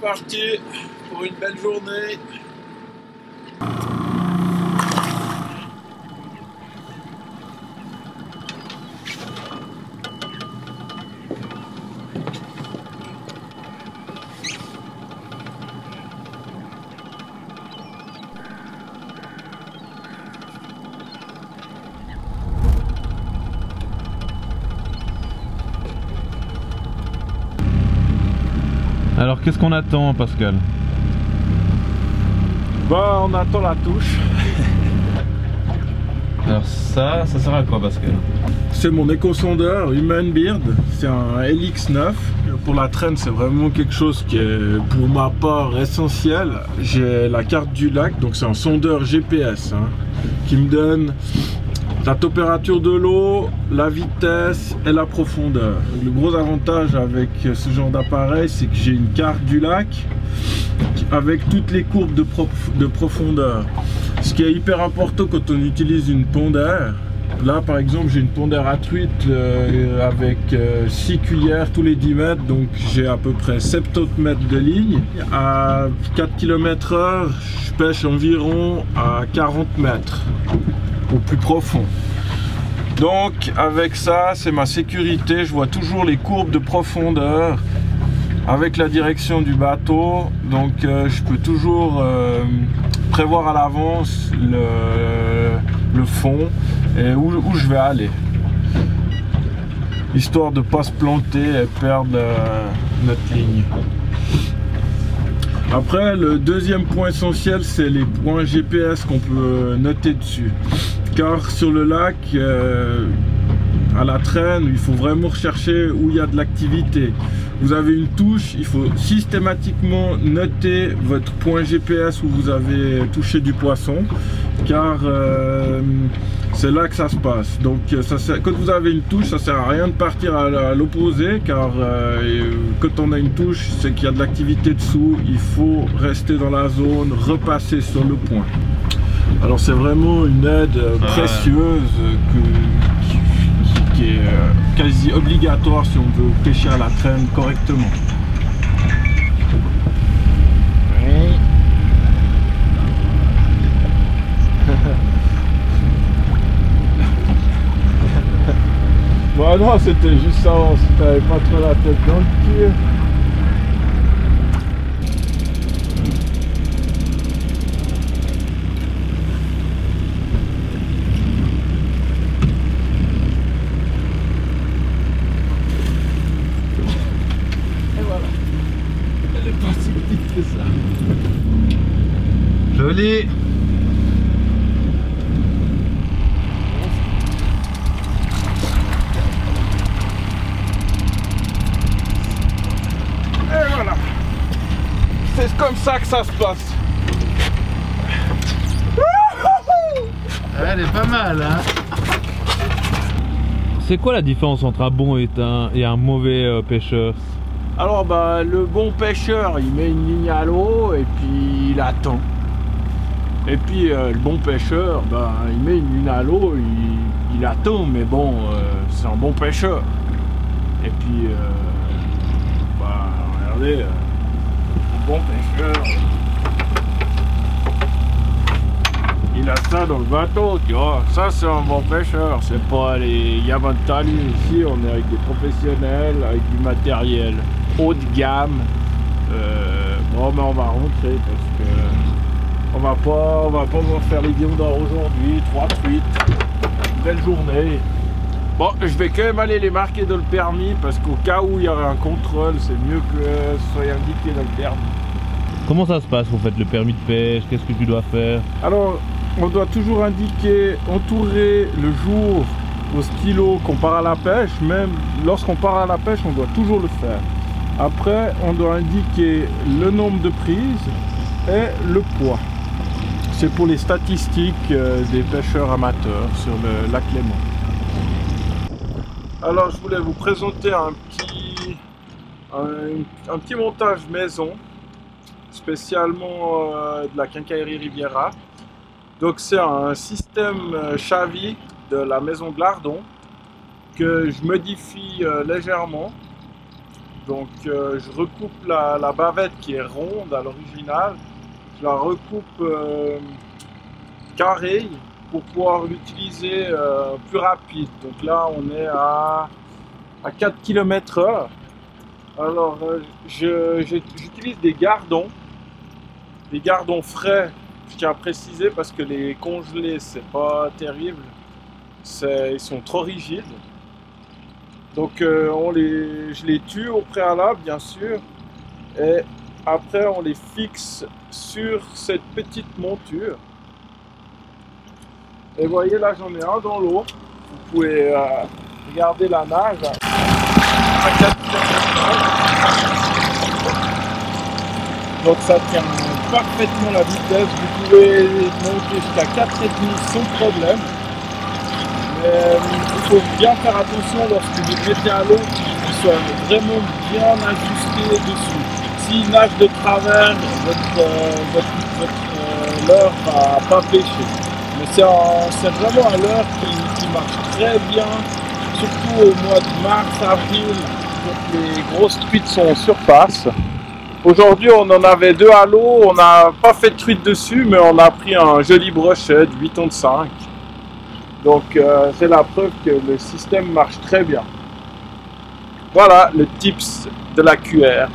parti pour une belle journée. Alors qu'est-ce qu'on attend, Pascal? Bah, on attend la touche. Alors ça sert à quoi, Pascal? C'est mon éco-sondeur Human Beard, c'est un LX9. Pour la traîne, c'est vraiment quelque chose qui est pour ma part essentiel. J'ai la carte du lac, donc c'est un sondeur GPS qui me donne la température de l'eau, la vitesse et la profondeur. Le gros avantage avec ce genre d'appareil, c'est que j'ai une carte du lac avec toutes les courbes de profondeur. Ce qui est hyper important quand on utilise une pondère. Là par exemple j'ai une pondère à truite avec 6 cuillères tous les 10 mètres, donc j'ai à peu près 70 mètres de ligne. À 4 km/h, je pêche environ à 40 mètres au plus profond. Donc avec ça, c'est ma sécurité, je vois toujours les courbes de profondeur avec la direction du bateau, donc je peux toujours prévoir à l'avance le fond et où je vais aller, histoire de ne pas se planter et perdre notre ligne. Après, le deuxième point essentiel, c'est les points GPS qu'on peut noter dessus. Car sur le lac, à la traîne, il faut vraiment rechercher où il y a de l'activité. Vous avez une touche, il faut systématiquement noter votre point GPS où vous avez touché du poisson, car c'est là que ça se passe. Donc quand vous avez une touche, ça sert à rien de partir à l'opposé, car quand on a une touche, c'est qu'il y a de l'activité dessous, il faut rester dans la zone, repasser sur le point. Alors c'est vraiment une aide précieuse qui est quasi obligatoire si on veut pêcher à la traîne correctement. Oui. Bon non, c'était juste ça, si t'avais pas trop la tête dans le cul. Joli. Et voilà. C'est comme ça que ça se passe. Elle est pas mal, hein. C'est quoi la différence entre un bon et un mauvais pêcheur? Alors bah le bon pêcheur, il met une ligne à l'eau et puis il attend. Et puis le bon pêcheur, bah, il met une ligne à l'eau, il attend, mais bon, c'est un bon pêcheur. Et puis, bah, regardez, le bon pêcheur, il a ça dans le bateau, tu vois. Ça, c'est un bon pêcheur, c'est pas les Yamantali. Ici, on est avec des professionnels, avec du matériel haut de gamme. Bon, mais on va rentrer parce que on va pas vous faire les viandeurs aujourd'hui. 3 truites, belle journée. Bon, je vais quand même aller les marquer dans le permis parce qu'au cas où il y aurait un contrôle, c'est mieux que ce soit indiqué dans le permis. Comment ça se passe, vous faites le permis de pêche? Qu'est-ce que tu dois faire? Alors, on doit toujours indiquer, entourer le jour au stylo qu'on part à la pêche. Même lorsqu'on part à la pêche, on doit toujours le faire. Après, on doit indiquer le nombre de prises et le poids. C'est pour les statistiques des pêcheurs amateurs sur le lac Léman. Alors je voulais vous présenter un petit montage maison, spécialement de la quincaillerie Riviera. Donc c'est un système Chavis de la maison Glardon que je modifie légèrement. Donc je recoupe la bavette qui est ronde à l'original, je la recoupe carrée pour pouvoir l'utiliser plus rapide. Donc là on est à 4 km/h. Alors j'utilise des gardons frais, je tiens à préciser, parce que les congelés c'est pas terrible, ils sont trop rigides. Donc je les tue au préalable bien sûr, et après on les fixe sur cette petite monture. Et voyez là j'en ai un dans l'eau, vous pouvez regarder la nage à 4 km/h. Donc ça tient parfaitement la vitesse, vous pouvez monter jusqu'à 4,5 sans problème. Mais il faut bien faire attention lorsque vous mettez à l'eau qu'il soit vraiment bien ajusté dessus. S'il nage de travers, votre leurre va pas pêcher. Mais c'est vraiment un leurre qui marche très bien, surtout au mois de mars, avril, quand les grosses truites sont en surface. Aujourd'hui on en avait 2 à l'eau, on n'a pas fait de truite dessus, mais on a pris un joli brochet de 8 onces 5. Donc c'est la preuve que le système marche très bien. Voilà le tips de la QR.